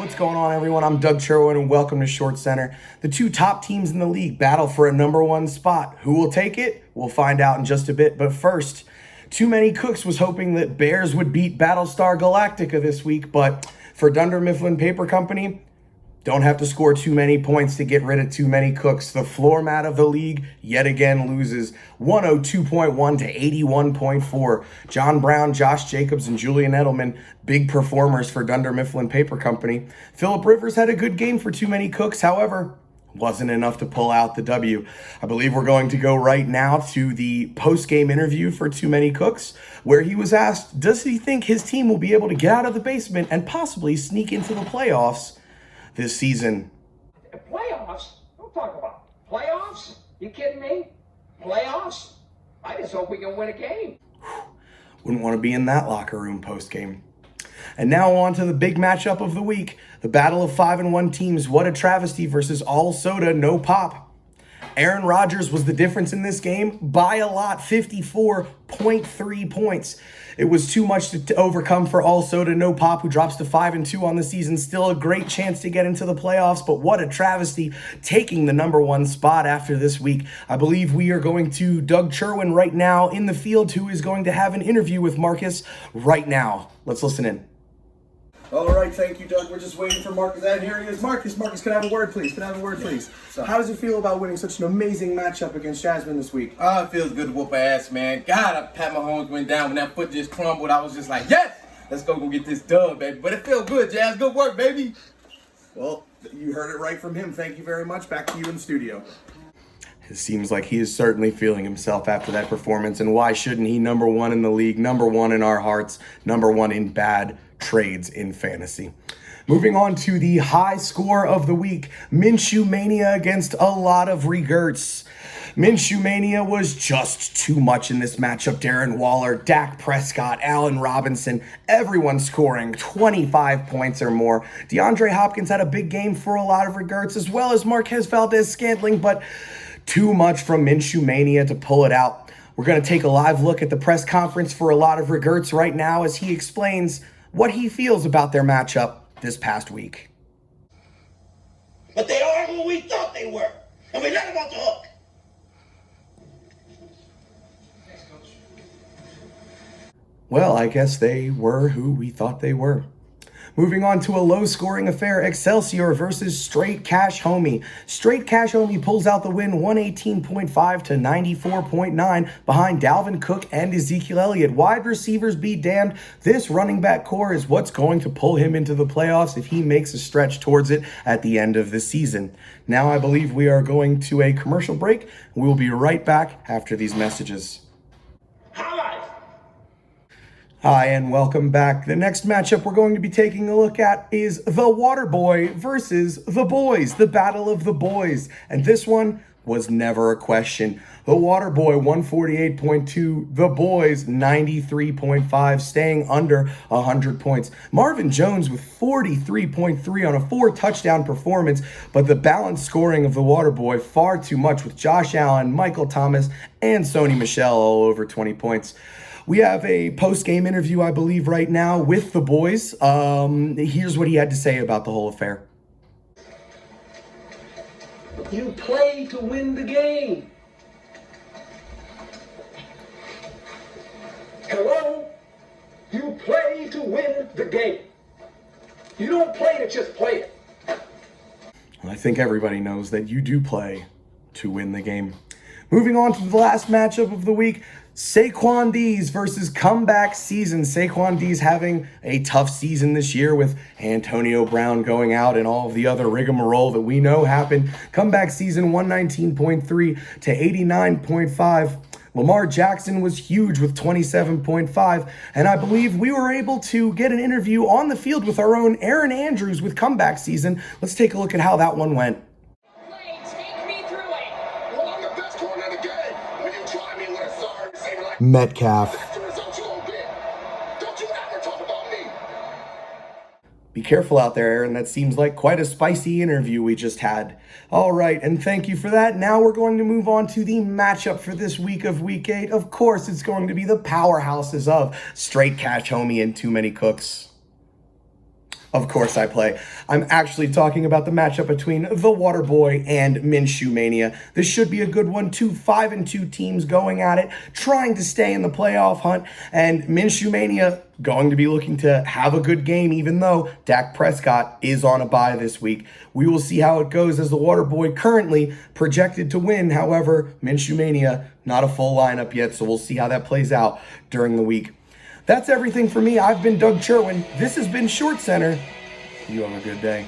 What's going on, everyone? I'm Doug Sherwin, and welcome to Shortcenter. The two top teams in the league battle for a number one spot. Who will take it? We'll find out in just a bit. But first, Too Many Cooks was hoping that Bears would beat Battlestar Galactica this week, but for Dunder Mifflin Paper Company, don't have to score too many points to get rid of Too Many Cooks. The floor mat of the league yet again loses 102.1 to 81.4. John Brown, Josh Jacobs, and Julian Edelman, big performers for Dunder Mifflin Paper Company. Phillip Rivers had a good game for Too Many Cooks, however, wasn't enough to pull out the W. I believe we're going to go right now to the post-game interview for Too Many Cooks, where he was asked, does he think his team will be able to get out of the basement and possibly sneak into the playoffs this season? Playoffs? Don't talk about playoffs. You kidding me? Playoffs? I just hope we can win a game. Wouldn't want to be in that locker room post-game. And now on to the big matchup of the week. The battle of 5-1 teams. What a travesty versus all soda, no pop. Aaron Rodgers was the difference in this game by a lot, 54.3 points. It was too much to overcome for all soda, no pop, who drops to 5-2 on the season. Still a great chance to get into the playoffs, but what a travesty taking the number one spot after this week. I believe we are going to Doug Sherwin right now in the field, who is going to have an interview with Marcus right now. Let's listen in. All right, thank you, Doug. We're just waiting for Marcus. And here he is. Marcus, can I have a word, please? How does it feel about winning such an amazing matchup against Jasmine this week? Oh, it feels good to whoop her ass, man. God, Pat Mahomes went down when that foot just crumbled. I was just like, yes, let's go get this dub, baby. But it feels good, Jazz. Good work, baby. Well, you heard it right from him. Thank you very much. Back to you in the studio. It seems like he is certainly feeling himself after that performance, and why shouldn't he? Number one in the league, number one in our hearts, number one in bad trades in fantasy. Moving on to the high score of the week, Minshew Mania against a lot of regerts. Minshew Mania was just too much in this matchup. Darren Waller, Dak Prescott, Allen Robinson, everyone scoring 25 points or more. DeAndre Hopkins had a big game for a lot of regerts, as well as Marquez Valdez-Scantling, but too much from Minshew Mania to pull it out. We're going to take a live look at the press conference for a lot of regerts right now as he explains what he feels about their matchup this past week. But they are who we thought they were, and we let them off the hook. Thanks, Coach. Well, I guess they were who we thought they were. Moving on to a low-scoring affair, Excelsior versus Straight Cash Homie. Straight Cash Homie pulls out the win 118.5 to 94.9 behind Dalvin Cook and Ezekiel Elliott. Wide receivers be damned. This running back core is what's going to pull him into the playoffs if he makes a stretch towards it at the end of the season. Now I believe we are going to a commercial break. We will be right back after these messages. Hi, and welcome back. The next matchup we're going to be taking a look at is the Waterboy versus the Boys, the Battle of the Boys. And this one was never a question. The Waterboy 148.2, the Boys 93.5, staying under 100 points. Marvin Jones with 43.3 on a 4-touchdown performance, but the balanced scoring of the Waterboy far too much with Josh Allen, Michael Thomas, and Sony Michel all over 20 points. We have a post-game interview, I believe, right now with the Boys. Here's what he had to say about the whole affair. You play to win the game. Hello? You play to win the game. You don't play to just play it. I think everybody knows that you do play to win the game. Moving on to the last matchup of the week, Saquon D's versus Comeback Season. Saquon D's having a tough season this year with Antonio Brown going out and all of the other rigmarole that we know happened. Comeback Season 119.3 to 89.5. Lamar Jackson was huge with 27.5, and I believe we were able to get an interview on the field with our own Aaron Andrews with Comeback Season. Let's take a look at how that one went. Metcalf. Be careful out there, Aaron. That seems like quite a spicy interview we just had. All right, and thank you for that. Now we're going to move on to the matchup for this week of Week 8. Of course, it's going to be the powerhouses of Straight Cash Homie and Too Many Cooks. Of course I play. I'm actually talking about the matchup between the Waterboy and Minshew Mania. This should be a good one. 2 5-2 teams going at it, trying to stay in the playoff hunt, and Minshew Mania going to be looking to have a good game, even though Dak Prescott is on a bye this week. We will see how it goes, as the Waterboy currently projected to win. However, Minshew Mania, not a full lineup yet, so we'll see how that plays out during the week. That's everything for me. I've been Doug Cherwin. This has been Short Center. You have a good day.